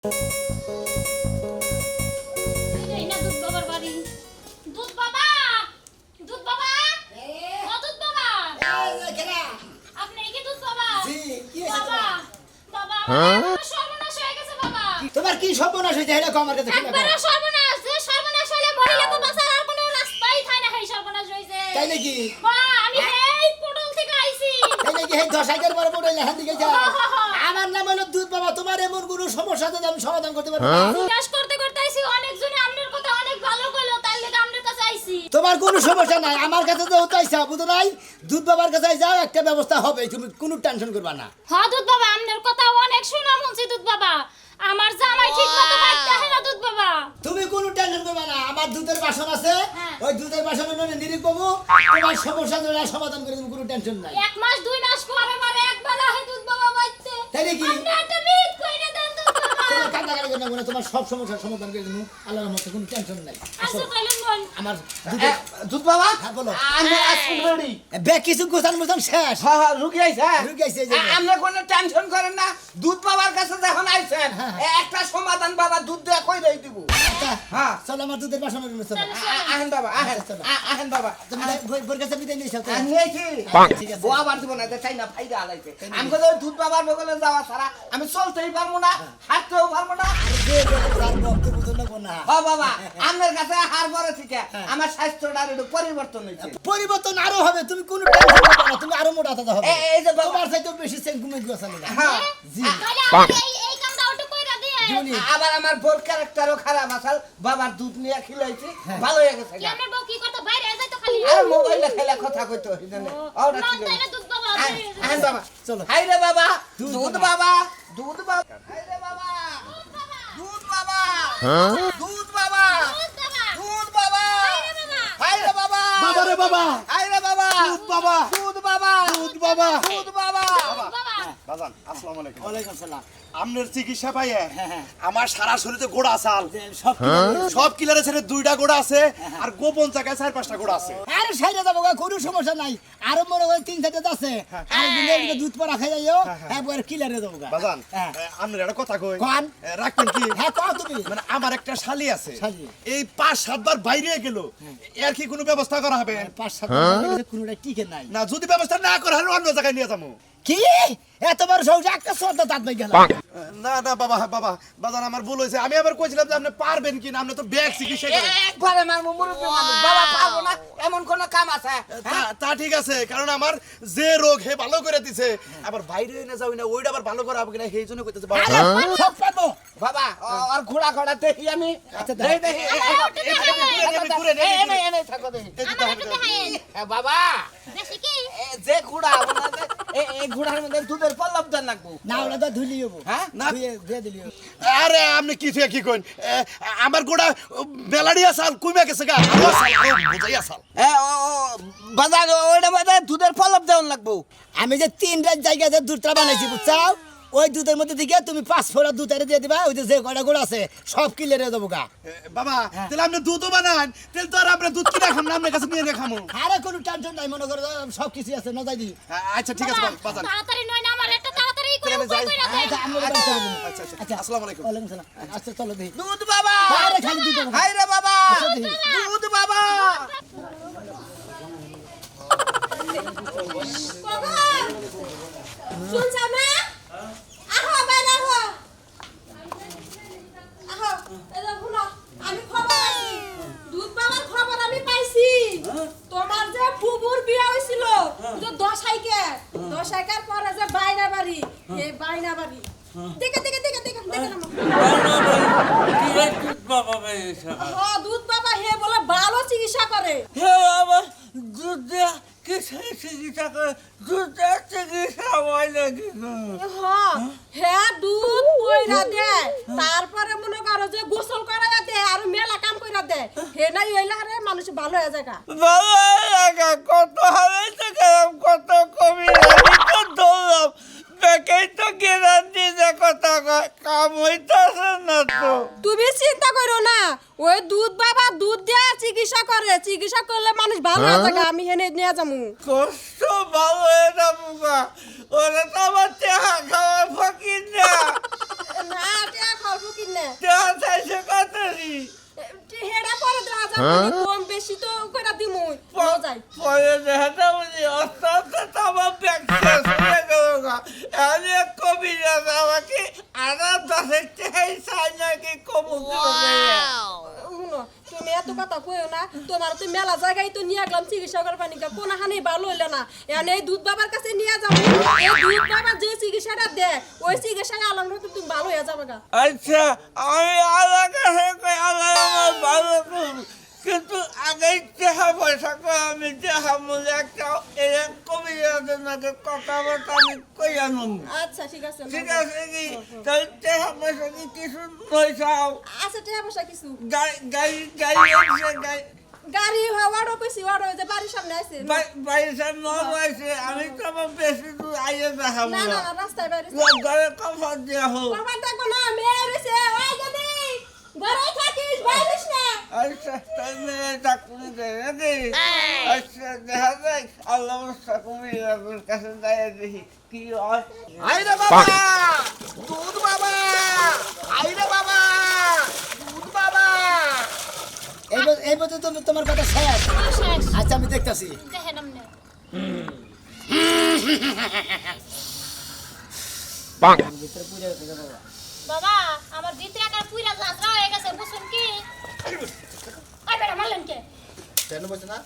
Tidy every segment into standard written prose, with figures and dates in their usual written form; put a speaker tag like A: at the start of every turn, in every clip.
A: এই না দুধ বাবার বাড়ি। দুধ বাবা, দুধ বাবা, ও দুধ বাবা, আপনি কি দুধ বাবা? বাবা, বাবা, আমার সর্বনাশ হয়ে গেছে বাবা।
B: তোমার কি সর্বনাশ হয়েছে এটা আমার কাছে
A: একবারে সর্বনাশ, যে সর্বনাশ হলে মহিলা তো বাঁচার আর কোনো রাস্তাই থাকে না, সেই সর্বনাশ হয়েছে।
B: তাই নাকি?
A: বাবা, আমি এই পটল থেকে আইছি।
B: তাই নাকি? এই 10 বড় বড় লেখা দিকে যা। আমার নাম হলো দুধ বাবা। তোমার এমন কোনো সমস্যা যদি আমি সমাধান করতে পারবো না।
A: জিজ্ঞাসা করতে করতে আইছি, অনেকজনে আপনার কথা অনেক ভালো কইলো, তাই লাগি আপনার কাছে আইছি।
B: তোমার কোনো সমস্যা নাই, আমার কাছে তো চাইছা বুঝো নাই, দুধ বাবার কাছে যাও, একটা ব্যবস্থা হবে, তুমি কোনো টেনশন করবা না।
A: হ্যাঁ দুধ বাবা, আপনার কথা অনেক শোনা মনছি দুধ বাবা। আমার জামাই ঠিক মতো বাইতে আসে না দুধ বাবা।
B: তুমি কোনো টেনশন করবা না, আমার দুধের বাসন আছে,
A: হ্যাঁ।
B: ওই দুধের বাসনের জন্য নিরিখ পাবো, তোমার সমস্যা সমাধান করে দেবো, কোনো টেনশন নাই।
A: 1 মাস 2 মাস পরে পরে একবার আহে দুধ বাবা বাইতে।
B: তাই নাকি?
A: আপনি একটা মিট কইরা দেন দুধ বাবা।
B: তোমার কান্দাকাটি করতে হবে না, তোমার সব সমস্যার সমাধান করে দেবো, আল্লাহর রহমতে কোনো টেনশন নাই। আসো,
A: আচ্ছা তাইলে বল।
B: আমার দুধের
C: দুধ বাবা
B: হ্যাঁ, বলো।
C: আমি আসুন রেডি
B: ব্যাগ কিছু গোছান মোছান শেষ।
C: হ্যাঁ হ্যাঁ রুগী আইছে
B: রুগী আইছে, এই যে।
C: আপনি কোনো টেনশন করেন না, দুধ বাবার কাছে যখন আইছেন
B: হ্যাঁ,
C: একটা সমাধান বাবা দুধ দেয়া কই দেই দিব।
B: আচ্ছা,
C: হ্যাঁ
B: চলো আমার দুধের বাসনের রুমে চলো।
C: আহেন বাবা আহেন
B: চলো।
C: আহেন বাবা
B: তুমি বইয়ের কাছে বিদায় নিয়ে এসো তো।
C: আমি কি
B: ঠিক আছে।
C: বোয়া বার দিব না চাই না ফাইদা আলাইছে আমি কইলে দুধ বাবার বগলে যাওয়া ছাড়া আমি চলতেই পারবো না, হাঁটতেও পারবো না।
B: যে তার বক্তব্য তো নেবো না।
C: ও বাবা আপনার কাছে হার পরে থেকে আমার স্বাস্থ্যটা একটু পরিবর্তন হয়েছে।
B: পরিবর্তন আরো হবে, তুমি কোনো টেনশন করবে না, তুমি আরো মোটা তাজা হবে।
C: এই যে বাবা
B: তোমার চাইতে বেশি সেন ঘুমে গোছানো না।
C: হ্যাঁ
B: জি।
A: তাইলে আপনি এই কামটা ওটা কইরা দিয়ে।
B: জুনি,
C: আবার আমার বোর ক্যারেক্টারও খারাপ আসাল, বাবার দুধ নিয়ে খিলাইছি ভালো হয়ে গেছে
A: কি আপনার বউ কি করতে বাইরে যাইতো খালি?
C: আর মোবাইলে খেলা কথা কইতো হিজনে ওরা
A: না
C: ঠিক
A: তাইলে দুধ বাবা
C: আহেন
A: আছে।
C: বাবা
B: চলো।
C: হাই রে বাবা
B: দুধ
C: দুধ
B: বাবা।
C: বাবা দুধ বাবা হাই রে বাবা দুধ বাবা দুধ বাবা
A: দুধ বাবা।
C: দুধ বাবা
A: বাইরে বাবা।
C: হাই রে বাবা
B: বাবা রে বাবা,
C: হাই রে বাবা
B: দুধ বাবা,
C: দুধ বাবা
B: দুধ বাবা।
C: দুধ বাবা
A: বাবা।
D: বাজান আসসালামু আলাইকুম।
B: ওয়ালাইকুম সালাম।
D: আমনের চিকিৎসা পাইয়ে
B: হ্যাঁ।
D: আমার সারা শরীরে গোড়া আসাল,
B: যে সব
D: সব কিলারে ছেড়ে 2টা গোড়া আছে আর গোপন জায়গায় 4-5টা গোড়া আছে।
B: আরে সাইডে যাবো গা, কোনো সমস্যা নাই। আরো মনে হয় 3-4টা আছে, আর দিনে এদিকে দুধ পরা খাই যাইও, একবার কিলারে যাবো গা।
D: বাজান
B: হ্যাঁ।
D: আমনের একটা কথা কই,
B: কোন?
D: রাখবেন কি?
B: হ্যাঁ কও তুমি।
D: মানে আমার একটা শালি আছে,
B: শালি?
D: এই 5-7 বার বাইরে গেল, এর কি কোনো ব্যবস্থা করা হবে?
B: 5-7 কোনোটা টিকে নাই।
D: না যদি ব্যবস্থা না করা হয় অন্য জায়গায় নিয়ে যাবো।
B: কি এত বড় সহজে একটা শ্রদ্ধা দাঁত ভাই গেল।
D: না না বাবা বাবা বাজান আমার ভুল হয়েছে, আমি আবার কইছিলাম যে আপনি পারবেন কি না, আপনি তো ব্যাগ চিকিৎসা করেন।
C: একবার আমার মুরব্বী মানুষ বাবা পারবো না এমন কোন কাম আছে?
D: তা ঠিক আছে, কারণ আমার যে রোগ হে ভালো করে দিছে, আবার বাইরে না যাই না ওইটা আবার ভালো করে হবে কিনা সেই জন্য কইতেছে বাবা।
B: আরে সব পাবো।
C: বাবা আর ঘোড়া ঘোড়া দেখি আমি
B: আচ্ছা,
C: দেখি দেখি এনে এনে থাকো দেখি
A: আমার একটু দেখায়েন।
C: বাবা
A: বেশি কি?
C: যে ঘোড়া আপনাদের এই ঘোড়ার মধ্যে দুধের পল্লব দেন লাগবো।
B: না ওটা তো ধুলি হবো।
C: হ্যাঁ
D: না
B: ধুয়ে দিলি হবো।
D: আরে আপনি কি থেকে কি কইন, আমার গোড়া বেলাড়ি আসাল কইমা গেছে গা, বুঝাই আসাল।
C: বাজার ওইটা মধ্যে দুধের পল্লব দেওয়ান লাগবো।
B: আমি যে 3টা জায়গাতে দুধটা বানাইছি বুঝছাও, ওই দুধের মধ্যে দিকে তুমি 5 ফোঁটা দুধ এনে দিয়ে দিবা, ওই যে কয়টা গুড় আছে সব কিলেরে দেবো গা।
D: বাবা তাহলে আপনি দুধও বানান, তাহলে তো আর আপনি দুধ কিনা খাম না, আপনার কাছে নিয়ে নিয়ে খামো।
B: আরে কোনো টেনশন নাই, মনে করো সব কিছু আছে, নজাই দি।
D: আচ্ছা ঠিক আছে বাজান,
A: তাড়াতাড়ি নয় না, আমার একটা তাড়াতাড়ি করে
D: তাহলে যাই।
A: কইরা দেন।
B: আচ্ছা আমরা বাড়ি চলে যাবো।
D: আচ্ছা আচ্ছা আসসালামু আলাইকুম।
B: ওয়ালাইকুম সালাম। আচ্ছা চলো দেখি।
C: দুধ বাবা
B: আরে খালি দুধ দেবো।
C: হাই রে বাবা
B: আচ্ছা, দেখি।
C: দুধ বাবা
E: শুনছো না? আহো বাইরে আহো। আহো, এই দেখো না, আমি খবর পাইছি। দুধ বাবার খবর আমি পাইছি। তোমার যে ফুবুর বিয়ে হয়েছিল, যে দশাইকার পরে যে বাইনা বাড়ি, এই বাইনা বাড়ি। দেখে নাও। দুধ বাবা হে বলে ভালো চিকিৎসা করে। হ্যাঁ দুধ কইরা দেয়, তারপরে মনে করো যে গোসল করাইয়া দেয় আর মেলা কাম কইরা দেয়, হে নাই হইলে আরে মানুষ ভালো হয়ে যায়।
C: কত হারাইতে গেলাম কত কমি ধরলাম বেকেই তো গ্যারান্টি যে কথা কাম হইতেছে না তো।
E: তুমি চিন্তা করো না, ওই দুধ বাবা দুধ দেয়া চিকিৎসা করে, চিকিৎসা করলে মানুষ ভালো হয়ে যায়। আমি হেনে নিয়ে যাবো।
C: কষ্ট ভালো হয়ে যাবো গা, ওরা তো আমার চেহা খাওয়ার ফকির না।
E: না টিয়া খাবো কিনে
C: চাইছে কত রি
E: হেডা পরে দেওয়া যাবে কম বেশি তো কইরা দিমু যাই
C: পরে দেখা বুঝি অস্ত তামা ব্যাগ শেষ হয়ে গেল আরে কবিরা আমাকে আনা 10 টাকাই চাই নাকি কমু
E: শুনো তুমি এত কথা কইও না তোমার তো মেলা জায়গায় তো নিয়ে গেলাম চিকিৎসা করবার নিকা কোন হানি ভালো হইলো না এনে এই দুধ বাবার কাছে নিয়ে যাবো এই দুধ বাবা যে চিকিৎসাটা দেয় ওই চিকিৎসাটা আলাম না তুমি ভালো হয়ে যাবে গা
C: আচ্ছা আমি আল্লাহ কাছে কই আল্লাহ আমার ভালো করুন কিন্তু আগে টাকা পয়সা করে আমি টাকা মূল্য একটা এরকম কবিরাজের নাকি কথা বলতে আমি কই আনুন
E: আচ্ছা ঠিক আছে
C: ঠিক আছে কি তাই টাকা পয়সা কি কিছু নয় চাও
E: আচ্ছা টাকা পয়সা কিছু
C: গাড়ি
E: গাড়ি হওয়ারও কইছি ওর ওই যে বাড়ির সামনে আছে
C: বাড়ির সামনে হয়েছে আমি তো আমার বেশি দূর আইয়ে দেখাবো
E: না
C: না
E: না রাস্তায় বাইরে
C: ঘরে কফর দেওয়া হোক
E: বাবা দেখো না মেয়ে রইছে ওই গদি ঘরে থাকিস বাইরিস না
C: আচ্ছা তাই মেয়ে চাকরি দেয় নাকি আচ্ছা দেখা যায় আল্লাহ চাকরির কাছে যায় দেখি কি হয়
D: আইরে বাবা দুধ বাবা আইরে বাবা দুধ বাবা
B: এই বছর তোমার কথা শেষ
A: শেষ
B: আচ্ছা আমি দেখতাছি
A: দেখেন আমনে বাবা আমার ভিতরে একটা পুরা যাত্রা হয়ে গেছে বুঝুন কি আই বেটা মারলেন কে
D: কেন বলছ না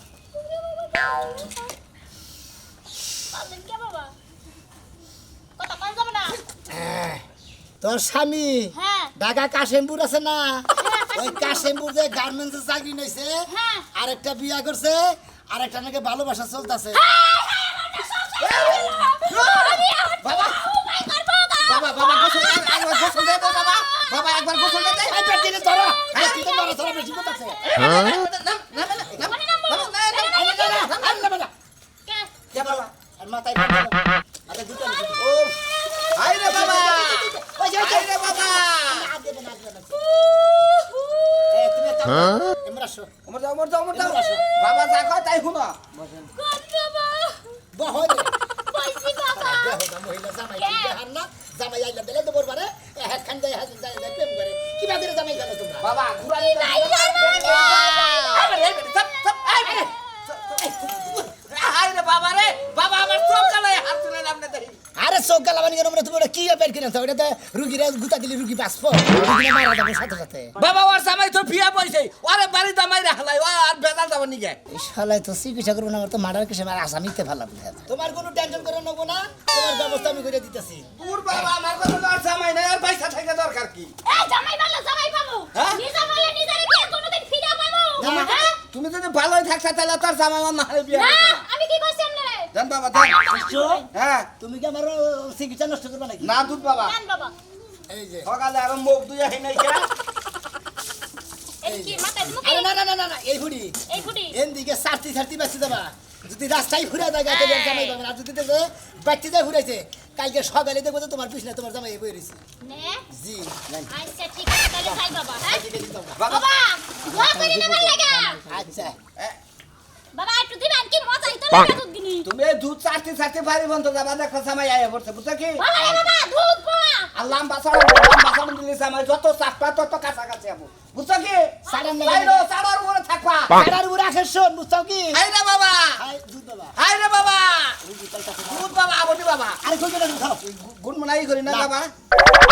A: মারলেন কে বাবা কথা কল যাবে না
B: তোর স্বামী
A: হ্যাঁ
B: ঢাকা কাশেমপুর আছে না
A: হ্যাঁ,
B: ওই কাশেমপুর যে গার্মেন্টসে চাকরি নিয়েছে
A: হ্যাঁ।
B: আরেকটা বিয়া করছে আরেকটা নাকি ভালোবাসা চলতেছে
C: বাবা বাবা বাবা গোসল একবার গোসল দে তো বাবা বাবা একবার গোসল দে
B: এই পেটে ধরো পেটে ধরো ধরো বেশি কথা আছে
A: কে
C: কে বাবা
B: আর মাথায় পা দাও। আরে দুটো
C: ও আইরে বাবা
B: ওই যে
C: আইরে বাবা
B: তুমি একটা এমরা শো
C: ওমর যাও বাবা যা কয় তাই শুনো
A: কোন বাবা
B: বহরে
A: কইছি বাবা
B: দেখো মহিলা জামাই কি দেখার না জামাই আইলা দিলে তো বরবারে এক খান যায় প্রেম করে কি বাদরে জামাই গেল তোমরা
C: বাবা ঘুরানি
A: নাই জানো
C: আইরে বাবা রে বাবা আমার চোখ গালায় হাত তুলে নামনে দেখি
B: আরে চোখ গালাবানি কেন তোমরা কি বের কিনে ওটা তো রুগীরা গুতা দিলে রুগী বাঁচবো রুগী মারা যাবে সাথে সাথে
C: বাবা ওর জামাই তো বিয়া পয়ছে ওরে বাড়ি দামাই রাখলাই ও আর বেজাল যাব নিগে
B: এই শালায় তো চিকিৎসা করবো না আমার তো মার্ডার কেসে আমার আসামিতে ভালো তোমার কোনো টেনশন করে নেবো না তোমার ব্যবস্থা আমি করে দিতেছি
C: দূর বাবা আমার কথা তো আর জামাই নাই আর পয়সা থেকে দরকার কি
A: এই জামাই বললে জামাই পাবো
C: হ্যাঁ?
A: নিজে বললে নিজের কি কোনোদিন ফিরে পাবো হ্যাঁ
C: তুমি যদি ভালোই থাকতা তাহলে তোর জামাই আমার নাহলে বিয়া
A: না
C: হতো না।
A: আমি কি কইছি আমনে
C: জান বাবা দেন হ্যাঁ
B: তুমি কি আমার চিকিৎসা নষ্ট করবে নাকি
C: না দুধ বাবা
A: জান বাবা
B: এই যে
C: সকালে আর মুখ দুই আহি নাই কে
A: এই কি মাথায় দিমু কি
B: আরে না না না না না এই হুড়ি
A: এই ফুটি
B: এন দিকে সার্টি বাঁচতে দেবা যদি রাস্তায় ঘুরে যায় গাতে জামাই পাবেন আর যদি দেখবে বাচ্চা যায় ঘুরাইছে কালকে সকালে দেখবো তো তোমার পিছনে তোমার জামাই বই রয়েছে
A: নে
B: জি
A: আচ্ছা ঠিক আছে তাহলে যাই বাবা হ্যাঁ
C: বাবা
A: বাবা দোয়া করে দিবেন লাগা
B: আচ্ছা
A: বাবা একটু দিবেন কি মজা হইতো লাগে দুধ গিনি
C: তুমি এই দুধ চারটি বাড়ি বন্ধ যাবা দেখো জামাই আয়া পড়ছে বুঝছো কি
A: বাবা রে বাবা দুধ পোয়া
C: আল্লাহ বাসাও দিলে জামাই যত চাপা তত কাছাকাছি যাবো বুঝছো কি
B: সাড়ার না
C: বাইরো চাড়ার উপরে থাকবা
B: কাটার উপরে আসে শোন বুঝছো কি
C: হাই রে বাবা
B: হাই দুধ বাবা
C: হাই রে বাবা
B: রুগী পাল্টাছে
C: দুধ বাবা আবদি বাবা
B: আরে কই গেল খাও
C: গুণ মনাই করি না বাবা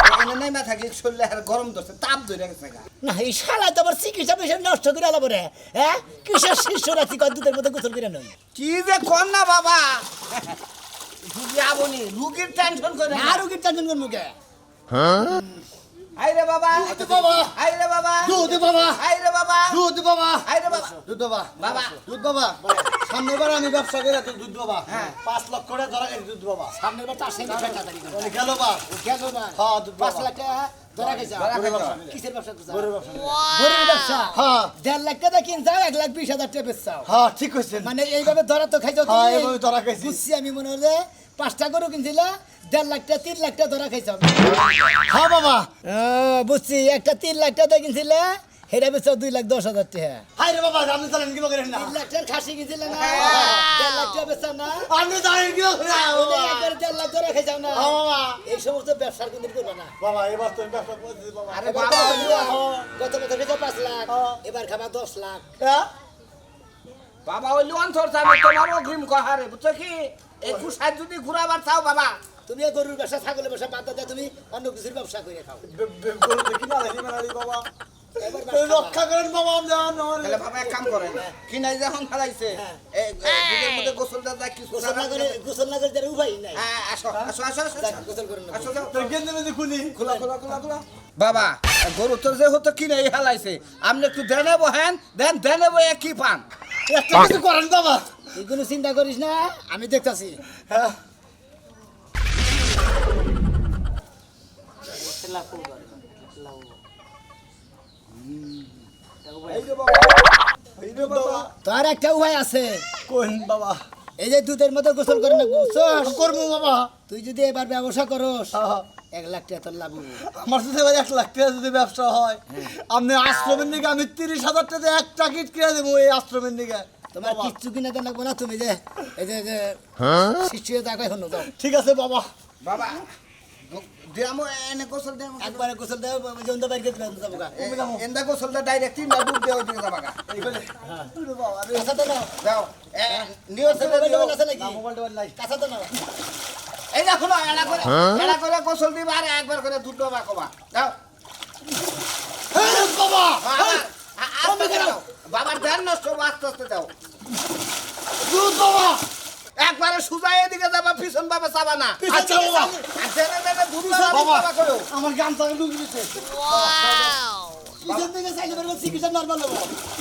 C: এখানে নাই মাথা কি শরীরে আর গরম ধরছে তাপ ধরে গেছে গা
B: না এই শালা তো আবার চিকিৎসা পেশেন্ট নষ্ট করে আলাবো রে হ্যাঁ কিসের শিষ্য রাখি কত দুধের মধ্যে গোসল করে নই
C: কি যে কর না বাবা রুগী আবনি রুগীর টেনশন করে
B: আর রুগীর টেনশন করবো কে
C: হাই রে বাবা
B: দুধ বাবা
C: হাই রে বাবা
B: দুধ বাবা
C: হাই রে বাবা
B: দুধ বাবা
C: হাই রে বাবা
D: দুধ বাবা
C: বাবা
D: দুধ বাবা সামনেবার আমি ব্যবসা করে তো দুধ বাবা
C: হ্যাঁ।
D: 5 লক্ষ টাকা ধরা এই দুধ বাবা
B: সামনের বার তার সঙ্গে ঠান্ডা দাঁড়ি
D: মানে গেল বা
B: গেল না
D: হ্যাঁ, দুধ
B: 5
D: বাবা।
B: লাখ টাকা ধরা খাইছা
C: ধরা খাইছো।
B: কিসের ব্যবসা করছা
D: গরুর ব্যবসা
B: গরুর ব্যবসা
D: হ্যাঁ
B: 1.5 লাখ টাকা কিনছাও 1,20,000 টাকা বেচছাও
D: হ্যাঁ ঠিক কইছেন
B: মানে এইভাবে ধরা তো খাইছো
D: হ্যাঁ,
B: তুমি?
D: এইভাবে ধরা খাইছি।
B: বুঝছি আমি মনে হয় যে 5টা গরু কিনছিলা 1.5 লাখ টাকা 3 লাখ টাকা ধরা খাইছো
D: হ্যাঁ বাবা
B: বুঝছি একটা 3 লাখ টাকা দিয়ে কিনছিলে হেরা বেচা 2,10,000 টাকা
D: হাই রে বাবা আপনি জানেন কি করেন না
B: 3 লাখ টাকার খাসি কিনছিল না 1.5 লাখ টাকা বেচা না
D: আপনি জানেন কি করেন না
B: ওদের একবারে 1.5 লাখ টাকা খাই যাও না
D: বাবা
B: এই সমস্ত ব্যবসার কোনদিন করবে না
D: বাবা এবার তো ব্যবসা করছি বাবা
C: আরে
B: এবার
C: বাবা
B: গত বছর খেয়েছো 5 লাখ এবার খাবা 10 লাখ
D: হ্যাঁ
C: বাবা ওই লোন ধরছে আমি তোমার অগ্রিম কহারে বুঝছো কি 21 যদি ঘুরাবার চাও বাবা
B: তুমি এই গরুর ব্যবসা ছাগলের ব্যবসা বাদ দাও তুমি অন্য কিছুর ব্যবসা করে খাও
D: গরু দেখি না লাগি মারালি বাবা
B: এবার
D: রক্ষা করেন বাবা
C: তাহলে বাবা এক কাম করেন কিনাই যখন ফেলাইছে এই দুধের মধ্যে গোসলটা যা কিছু
B: গোসল না করে তার উপায় নাই
C: হ্যাঁ আসো আসো আসো আসো
B: যাক, গোসল করে
C: আসো যাও
D: তো গেন্দে মেন্দে খুলি
C: খোলা খোলা খোলা খোলা বাবা গরু তোর যে হতো কিনে হেলাইছে আপনি একটু দেনে বহেন দেনে বয়ে কি পান
D: একটা কিছু করেন বাবা
B: তুই কোনো চিন্তা করিস না আমি দেখতাছি
D: হ্যাঁ এই রে বাবা এই রে বাবা
B: তোর একটা উপায় আছে
D: কোন বাবা
B: এই যে দুধের মতো গোসল করে না বুঝছস
D: করবো বাবা
B: তুই যদি এবার ব্যবসা করস 1 লাখ টাকা তোর লাভ হবে।
D: আমার যদি এবার 1 লাখ টাকা যদি ব্যবসা হয় আপনি আশ্রমের দিকে আমি 30,000 টাকা একটা কিট কিনে দেবো এই আশ্রমের দিকে
B: তোমার কিচ্ছু কিনা দেন লাগবে না তুমি যে এই যে শিষ্য দেখো হলো দাও
D: ঠিক আছে বাবা
C: বাবা দিয়ামো এনে গোসল দেবো
B: একবারে গোসল দেও জন্দা বাইরে গেছে যাবো গা
C: এন্দা গোসলটা ডাইরেক্ট তিনটা ডুব দেওয়া দিকে যাবা গা
D: এই বলে বাবা
B: কাঁচা তো নাও
C: যাও নিও সেটা
B: মোবাইল
C: দিও
B: টোবাইল আছে নাকি
D: মোবাইল টোবাইল নাই
B: কাঁচা তো নাও
C: এই দেখো না এলা করে গোসল দিবা আর একবার করে দুধ দেবা কবা যাও
D: বাবা
C: আস্তে দাও বাবার ধ্যান নষ্ট হবে, আস্তে আস্তে দাও
D: দুধ বাবা
C: একবারে সুজা এদিকে যাবা পিছন বাবা চাবা না
D: আচ্ছা বাবা
C: আর দেনে দেনে দুধ দেবা
D: বাবা
C: বাবা করো
D: আমার গান চালে ঢুকে দিচ্ছে
B: পিছন থেকে চাইলে পারবো চিকিৎসা নরমাল হবো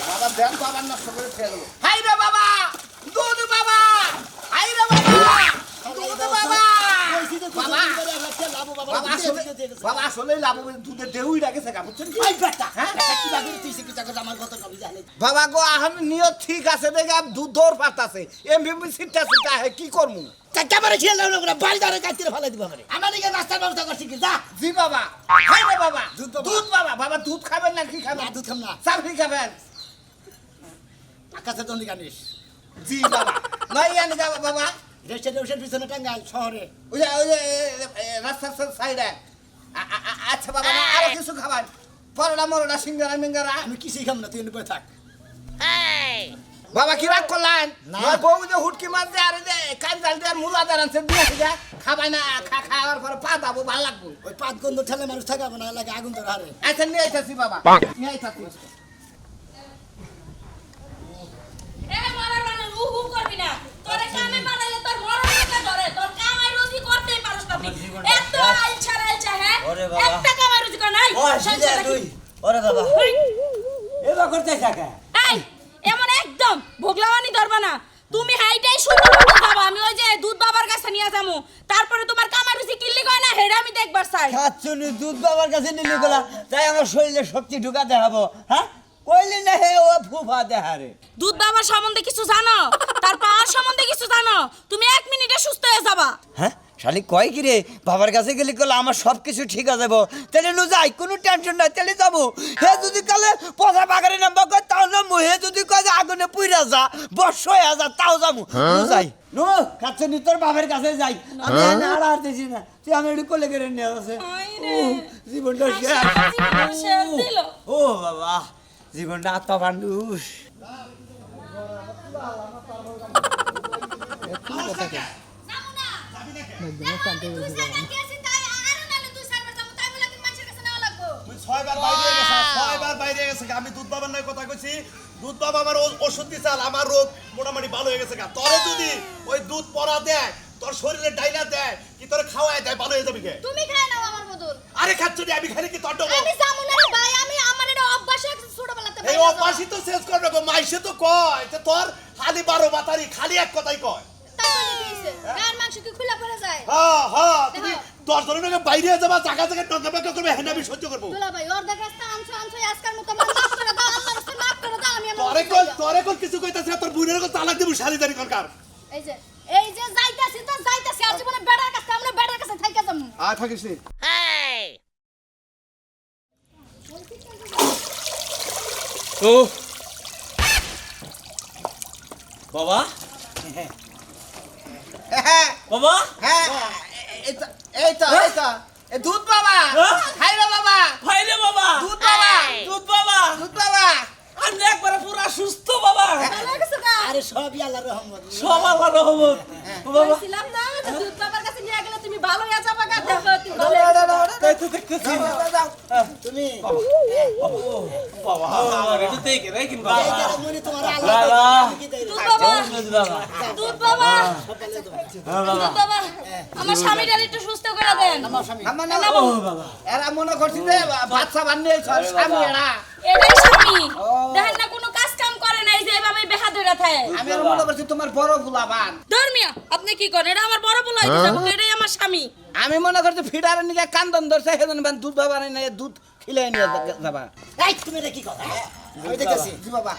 C: বাবা ধ্যান বাবার নষ্ট করে ফেলে দেবো হাই রে বাবা দুধ বাবা হাই রে বাবা দুধ বাবা বাবা আসলে বাবা আসলে লাভ হবে দুধের দেউই রাখেছে গা বুঝছেন কি হ্যাঁ বাবা গো এখন নিয়ত ঠিক আছে দেখে দুধ দৌড় পাতাছে এমবিবি সিটটা সিটটা হে কি করমু জি বাবা হাই রে বাবা দুধ বাবা বাবা দুধ খাবেন না কি খাবেন
B: দুধ খাম না
C: চাপ কি খাবেন
B: আকাশে দন্ডি কানিস
C: জি বাবা নাই আনি যাবা বাবা
B: রেস্টের পিছনে টাঙ্গাইল শহরে
C: ওই যে রাস্তার সাইডে আচ্ছা বাবা না আরো কিছু খাবার পরোটা মরোটা সিঙ্গারা মিঙ্গারা
B: আমি কিছুই খাম না তুই এনে থাক
C: বাবা কি রাগ করলেন
B: না।
C: নয় বউ যে হুটকি মাছ দিয়ে আর যে কাঞ্জাল দিয়ে আর মুলা দিয়ে আনছে দিয়ে থেকে খাবাই না খাওয়ার পরে পা দাবো ভালো লাগবো
B: ওই পাত গন্ধ ঠেলে মানুষ থাকাবো না লাগে আগুন তোর হারে
C: আচ্ছা নিয়ে আইতাছি বাবা নিয়ে আইতাছি
E: এ মরার মানে উহু করবি না তোরে কামে বানাইলে তোর মরণ টাকা ধরে তোর কামাই রুজি করতেই পারছ না এত আইছা হ্যাঁ একটা কামাই রুজি কর নাই সংসারে কি?
F: ওরে বাবা
E: ওই,
F: এবার করতে থাকা
E: এই এমন একদম ভোগলাওয়ানি ধরবা না তুমি হাইটাই সুন্দর মতো যাবা আমি ওই যে দুধ বাবার কাছে নিয়ে যাবো তারপরে তোমার কামাই রুজি কিল্লি কয় না হেডা আমি দেখবার চাই
F: খাচ্ছুনি দুধ বাবার কাছে নিলি গলা তাই আমার শরীরে শক্তি ঢুকাতে হবো হ্যাঁ কইলি না হে ও ফুফা দেহারে
E: দুধ বাবার সম্বন্ধে কিছু জানো তার পাওয়ার সম্বন্ধে কিছু জানো তুমি 1 মিনিটে সুস্থ হয়ে যাবা
F: হ্যাঁ শালি কয় কি রে বাবার কাছে গেলি গলা আমার সব কিছু ঠিক আছে যাবো তাহলে নু যাই কোনো টেনশন নাই তাহলে যাবো হে যদি কালে পচা বাগারে নাম্বার কয় তাও নামবো হে যদি কয় যে আগুনে পুইরা যা বর্ষ হয়ে যা তাও যাবো নু যাই নো খাচ্ছুনি তোর বাবার কাছে যাই আমি এনে আর হারতেছি না তুই আমি একটু কোলে করে নিয়ে আছে
E: আইরে।
F: জীবনটা শেষ
E: জীবনটা শেষ দিল।
F: ও বাবা জীবনটা আত্মবান্ধুষ
D: তুই 6 বার বাইরে গেছিস 6 বার বাইরে গেছিস আমি দুধ বাবার নাই কথা কইছি দুধ বাবা আমার ওষুধ দিছাল আমার রোগ মোটামুটি ভালো হয়ে গেছে তোরে যদি ওই দুধ পরা দেয় তোর শরীরে ডাইলা দেয় কি তোরে খাওয়ায় দেয় ভালো হয়ে যাবি কে
A: তুমি খাই নাও আমার বদল
D: আরে খাচ্ছনি আমি খালি কি তোর দেবো
A: আমি যাবো না রে ভাই আমি আমার এটা অভ্যাস আছে ছোটবেলাতে
D: এই অপাসি তো শেষ করবে গো মাইসে তো কয় যে তোর খালি 12 বাতারি খালি এক কথাই কয়
A: তাই বলে দিয়েছে গায়ের মাংস কি খুলে পড়ে যায়
D: হ্যাঁ তুমি 10 জনের বাইরে যাবা জায়গা থেকে টঙ্কা করবে হেন আমি সহ্য করবো
A: দুলা ভাই অর্ধেক রাস্তা আনছো আজকাল মতো আমার মাফ করে দাও আল্লাহর রাস্তায় মাফ করে দাও আমি আমার
D: তোরে কোন কিছু কইতাছে তোর বুইনের কোন তালাক দিব শালিদারি করকার
A: এই যে যাইতাছি তো যাইতাছি আর জীবনে বেড়ার কাছে আমরা বেড়ার কাছে থাইকা যামু
D: আর থাকিস নি
F: ও বাবা
C: হ্যাঁ
F: বাবা
C: হ্যাঁ এই তো এ দুধ বাবা
F: হ্যাঁ?
C: খাই রে বাবা
F: ভাইরে বাবা
C: দুধ বাবা
F: দুধ বাবা
C: দুধ বাবা
F: আমি একবারে পুরা সুস্থ বাবা
E: ভালো গেছে না
B: আরে সবই আল্লাহর রহমত
F: সব আল্লাহর রহমত বাবা
E: বলছিলাম না যে দুধ বাবার কাছে নিয়ে গেলে তুমি ভালো হয়ে যাবে গা দেখো তুমি ভালো
C: দাও,
E: হয়ে
C: দাও,
E: যাবে।
C: দাও,
F: তাই তো দেখতেছি
B: তুমি
F: বাবা একটু দেখে রাখেন
B: এই
F: বাবা
B: যারা মনে তোমার আল্লাহ
F: বাবা।
B: আমি কি দেই?
E: দুধ বাবা
F: বাবা
E: দুধ বাবা
B: সব পালে তোমার।
F: হ্যাঁ বাবা
E: দুধ বাবা আমার স্বামীটার একটু সুস্থ করে দেন
B: আমার স্বামী
C: আমার না
F: ও বাবা
C: এরা মনে করছি যে বাচ্চা বানিয়ে স্বামী এরা
E: এটাই স্বামী দেখেন না কোনো কাজ কাম করে নাই যে এভাবে বেহা ধরে থাকে
C: আমি আর মনে করছি তোমার বড় ফুলাবান
E: ধর্মিয়া আপনি কি করেন এটা আমার বড় বলাই এটাই আমার স্বামী
C: আমি মনে করছি ফিডারের নিকে কান্দন ধরছে সেদিন দুধ বাবা নিয়ে দুধ খিলাই নিয়ে যাবা
B: এই তুমি এটা কি কথা আমি দেখতেছি
C: জি বাবা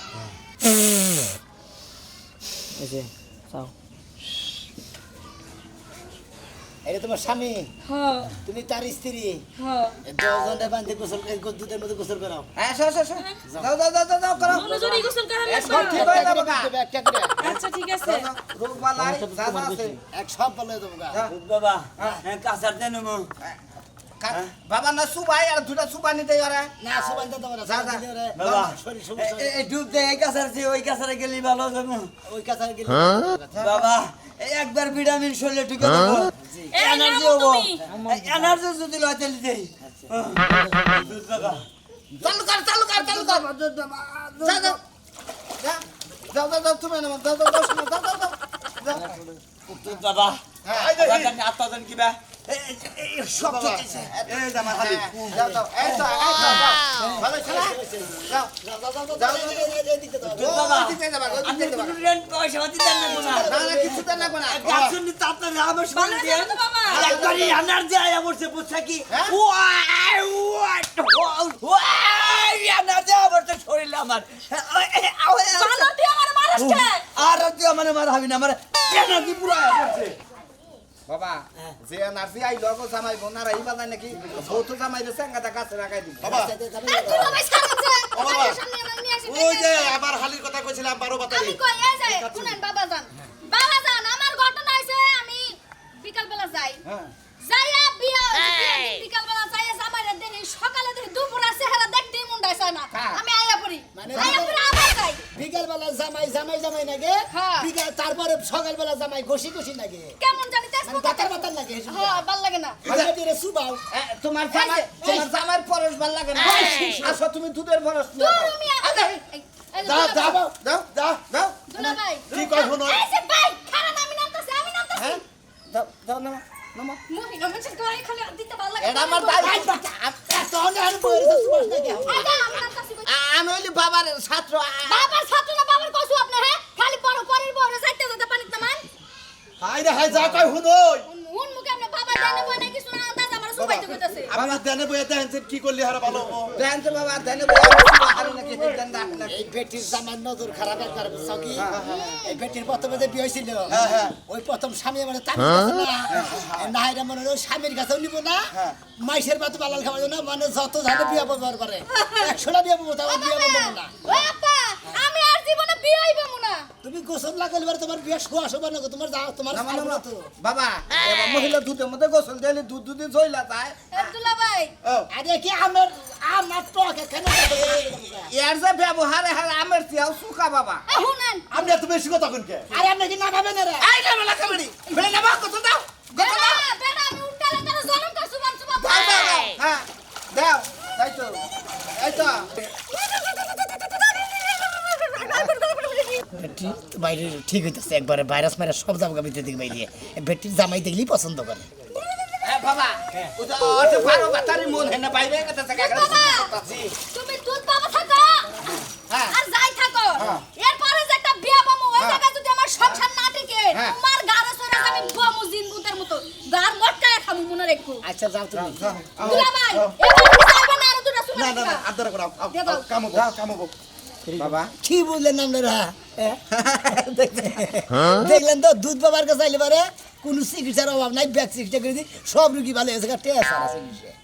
B: এটা তোমার স্বামী
E: হ্যাঁ
B: তুমি তার স্ত্রী
E: হ্যাঁ
B: দশজনে বান্ধে গোসল দুধের মধ্যে গোসল করাও
C: হ্যাঁ যাও যাও যাও যাও করো
E: মনোজরি গোসল করেন
C: এ সব ঠিক হয়ে যাবে গা।
B: একটা করে
E: আচ্ছা ঠিক আছে
C: রোগ বালাই যা যা আছে
B: এক সব বলে দেবো গা।
C: যা।
F: দুধ বাবা হ্যাঁ কাঁচার দেন মো
C: বাবা না সুবাই আর দুটা সুবা নিতে ওরা
B: না সুবান তো তোমার
C: যা, যা।
F: বাবা
B: শরীর সমস্যা
F: এই দুধ দে এই কাঁচার চেয়ে ওই কাঁচারে গেলি ভালো যাবো
B: ওই কাছে গেলে
F: বাবা এই একবার ভিটামিন শরীরে ঢুকে দেবো
E: এই
F: এনার্জি
E: নাও
F: হবো
E: তুমি।
F: এনার্জি যদি লয় তাহলে দেই দুধ বাবা
C: চালু কর যা যাও যাও যাও যাও তুমি না যাও যাও যাও শোনো, যাও যাও যাও
F: দুধ বাবা
D: এই দেখি।
F: জানি আত্মজন কিবা সব ঠিক আছে
D: এই যে আমার হালি
C: যাও যাও এই তো যাও ভালো ছিল যাও
F: দুধ বাবা
C: দিতে যাবা
F: আপনি
C: দিতে যাবা
F: কোনো রেন্ট পয়সা দিতেন না কোনো
C: না না কিছু দেন না কোনা
F: গাছুন নি তাড়াতাড়ি আমার
E: ভালো
F: শরীর
E: হয়ে
F: দিয়ে
E: যাবে তো বাবা
F: একবারই এনার্জি আয়া পড়ছে বুঝছা কি
C: হ্যাঁ?
F: এনার্জি আয়া পড়ছে শরীরে আমার
E: ভালো দিয়ে আমার মানুষকে
F: আর তুই আমার মারবি না আমার এনার্জি পুরো আয়া পড়ছে
C: বাবা যে এনার্জি আই লগো জামাই বোনারা এই বাজায় নাকি বহুত জামাই রে সেঙ্গাটা কাছে রাখাই দিবি
D: বাবা
A: তুই বাবা সারাচ্ছে
D: ও বাবা।
A: সামনে আমার নিয়ে আসি
D: ওই যে আমার হালির কথা কইছিলাম 12 বাতারি
A: আমি কই এই যে শুনেন বাবা যান আমার ঘটনা হইছে আমি বিকাল বেলা যাই
C: হ্যাঁ
A: যাইয়া বিয়া বিকাল বেলা যাইয়া জামাইরে দেখি সকালে দেখি দুপুরে চেহারা দেখতে মুন্ডাই চায় না
C: হ্যাঁ।
A: আমি আইয়া পড়ি
B: মানে
A: আইয়া পড়ি আবার যাই
B: বিকাল বেলা জামাই নাগে
A: হ্যাঁ।
B: বিকাল তারপরে সকাল বেলা জামাই ঘষি নাগে
A: কেমন জানি তেজ
B: মানে দাঁতার বাতার লাগে
A: হ্যাঁ ভাল লাগে না
B: সুবাও
C: তোমার জামাই পরশ ভাল লাগে না আসো তুমি দুধের পরশ নিয়ে
A: দূর
C: যাও।
A: আমি
B: দাও দাও
C: দাও
B: দাও
C: দাও
A: দুলা ভাই
D: কি কয় শুনো
A: এই যে ভাই খারাপ আমি নামতাছি
C: হ্যাঁ দাও দাও নামা নামা
A: মহিলা মানুষের গায়ে খালি হাত দিতে ভাল লাগে
C: এটা আমার দাই
B: তখন আর বইরে সুবাস নাগে
A: আইডা আমি নামতাছি কই
C: আমি হইলি বাবার ছাত্র
A: বাবার ছাত্র না বাবার কসু আপনি হ্যাঁ খালি পড়ো পরের বড় যাইতে যেতে পানিত নামান
D: হাই রে হাই যা কয় শুনোই
A: উন মুখে আপনি বাবা জানে বই নাকি শোনা আন্দাজ আমার সুবাইতে কইতাছে
D: আমার দেনে বইয়া দেখেন কি করলি হারা ভালো
C: দেন তো বাবা দেন বাবা নাকি দেন দেন
B: এই বেটির জামার নজর খারাপ একবার বুঝছো কি এই বেটির প্রথমে যে বিয়ে হয়েছিল ওই প্রথম স্বামী মানে তাকে না এটা মনে হয় স্বামীর কাছেও নিব না মাইসের বাতো বালাল খাওয়া না মানে যত ঝাড়ে বিয়ে ব্যবহার করে 100টা বিয়ে বলবো তাও বিয়ে বলবো না
A: ওই আপা আমি আর জীবনে বিয়ে হইব না
B: তুমি গোসল লাগালে এবার তোমার বিয়ে শোয়া শোবা না গো, তোমার যাও তোমার
C: নামা
B: ছাড়বো
C: নামা
B: না তো
C: বাবা এবার মহিলা দুধের মধ্যে গোসল দিলে দুধ দুধে জইলা যায়
A: আব্দুল্লাহ ভাই
B: আরে কি আমার টক এখানে
C: এর যে ব্যবহার হার আমের চেয়েও সুখা বাবা
A: শুনেন
D: আমি এত বেশি কথা কোনকে
B: আরে আপনি কি না ভাবেন রে
C: এই না মেলা কামড়ি বেলে না বাবা কত দাও
A: বেড়া বেড়া আমি উল্টালে তার জনম কা সুবান সুবান
C: দাও দাও দাও হ্যাঁ দাও তাই তো এই তো
B: বেটি বাইরে ঠিক হইতেছে একবারে ভাইরাস মাইরাস সব জামা ভিতরে দিকে বাইরে বেটির জামাই দেখলেই পছন্দ করে
C: এ বাবা ওটা অত ভালো বাতারি মন হেনা বাইরে কথা থাকা করতেছি
A: তুমি দুধ বাবা থাকো
C: হ্যাঁ।
A: আর যাই থাকো
C: হ্যাঁ।
A: এরপরে যে একটা বিয়া বামু ওই
C: হ্যাঁ।
A: জায়গায় যদি আমার সংসার না টিকে
C: হ্যাঁ।
A: তোমার গারে সরে আমি বামু জিনগুতের মতো গার মটকায় খামু মনে রেখো
B: আচ্ছা যাও তুমি
A: দুলা ভাই এবার কি যাইবে না আর দুটা
D: না
A: সুবান
D: না না আদর করো
A: দিয়ে দাও।
D: কামো
C: বাবা
B: কি বুঝলেন আপনারা দেখলেন তো দুধ বাবার কাছে আইলে পারে কোনো চিকিৎসার অভাব নাই ব্যাগ চিকিৎসা করে দিই সব রুগী ভালো হয়েছে টেস্ট আছে